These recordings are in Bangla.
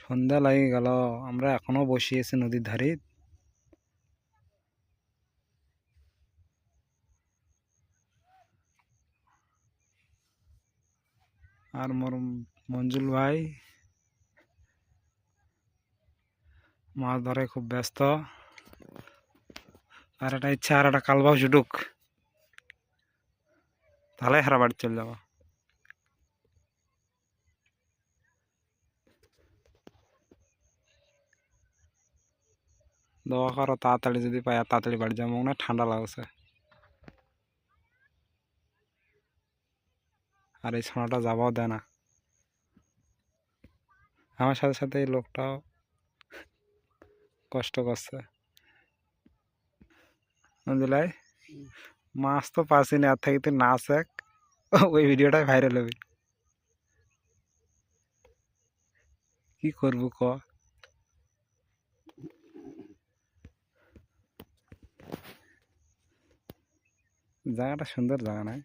সন্ধ্যা লাগে গেল, আমরা এখনো বসে আছি নদীর ধারে। আর মোর মঞ্জুল ভাই মাছ ধরে খুব ব্যস্ত। আর একটা ইচ্ছা, আর একটা কালবাউ ছুটুক, তাহলে হারা বাড়ি চলে যাবো। দোয়া করো তাড়াতাড়ি যদি পাই, আর তাড়াতাড়ি বাড়ি যাবো না, ঠান্ডা লাগছে। আর এই ছানাটা যাবাও দেয় না। আমার সাথে সাথে এই লোকটাও কষ্ট করছে। বুঝলাই, মাছ তো পাচ্ছি না, আর থেকে তুই নাচ এক, ওই ভিডিওটাই ভাইরাল হবে। কি করবো ক? জায়গাটা সুন্দর জায়গা নয়?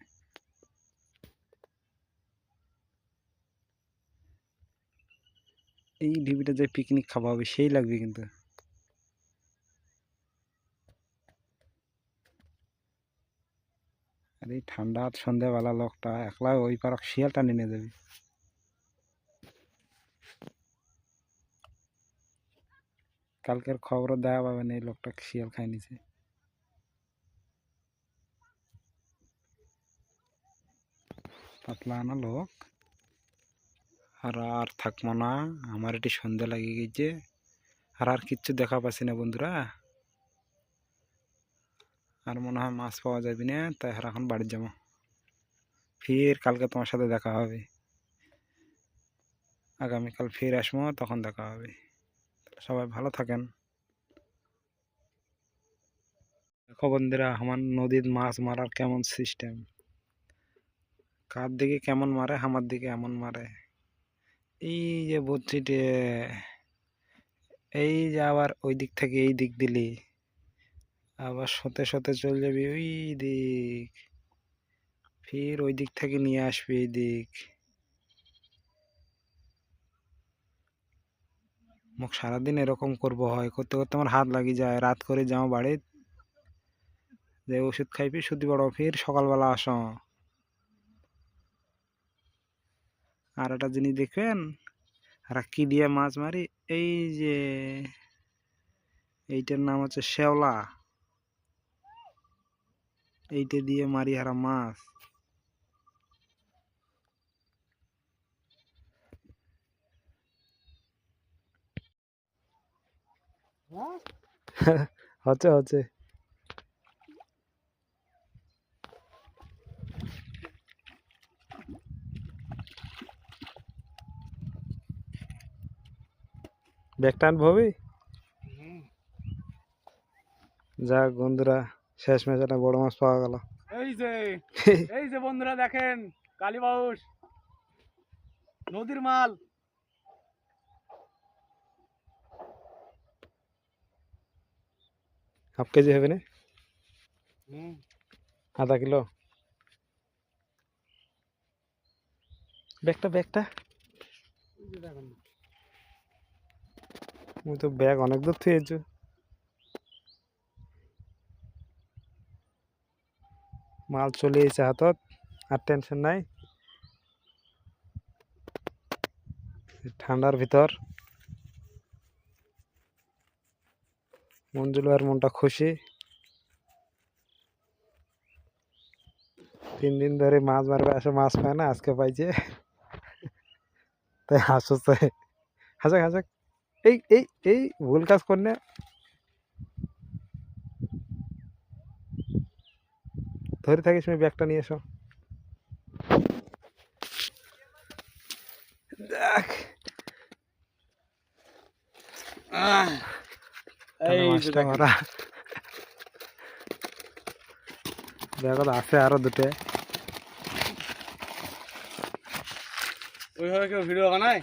এই ঢিবিটা যে পিকনিক খাওয়া হবে সেই লাগবে কিন্তু। আর এই ঠান্ডা সন্ধ্যাবেলা লোকটা একলা ওই পার শিয়ালটা নিয়ে যাবে। কালকের খবরও দেওয়া পাবে না, এই লোকটা শিয়াল খাই নিছে। পাতলা আনা লোক। আর থাকবো না, আমার এটি সন্ধ্যা লাগে গেছে। আর কিচ্ছু দেখা পাচ্ছি না বন্ধুরা। আর মনে হয় মাছ পাওয়া যাবে না, তাই আর এখন বাড়ি যাবো। ফির কালকে তোমার সাথে দেখা হবে। আগামীকাল ফির আসবো, তখন দেখা হবে। সবাই ভালো থাকেন। দেখো বন্ধুরা, আমার নদীর মাছ মারার কেমন সিস্টেম। কার দিকে কেমন মারে, আমার দিকে এমন মারে। এই যে বুদ্ধিটে, এই যে আবার ওই দিক থেকে এই দিক দিলি, আবার সতে সতে চলে যাবি ওই দিক, ফির ওই দিক থেকে নিয়ে আসবি এই দিক। মুখ সারাদিন এরকম করবো হয়, করতে করতে আমার হাত লাগিয়ে যায়। রাত করে যাও বাড়ি, যে ওষুধ খাইবি শুধু বড়, ফির সকালবেলা আসো। আর একটা জিনিস দেখবেন, আর কি দিয়ে মাছ মারি, এই যে এইটার নাম হচ্ছে শেওলা, এইটা দিয়ে মারি হারা মাছ। হচ্ছে হচ্ছে ব্যাগটা আনবো হবে। যাক বন্ধুরা, শেষ ম্যাচ একটা বড় মাছ পাওয়া গেল। এই যে এই যে বন্ধুরা দেখেন, কালীবাউস নদীর মাল। হাফ কেজি হবে না, আধা কিলো। ব্যাগটা ব্যাগটা তুমি তো ব্যাগ অনেক দূর থুয়েছো। মাল চলে এসেছে হাতত, আর টেনশন নাই। ঠান্ডার ভিতর মঞ্জুল ভাইয়ের মনটা খুশি। 3 দিন ধরে মাছ মারবে আসে, মাছ পায় না, আজকে পাইছে, তাই হাসছে। হাসাক হাসাক, এই এই এই ভুল কাজ করলে। ধরে থাকিস, তুমি ব্যাগটা নিয়ে এসো। দেখ এই যে মাছটা মারা। ব্যাগত আছে আরো দুটো। ওইভাবে কেউ ভিডিও বানায়?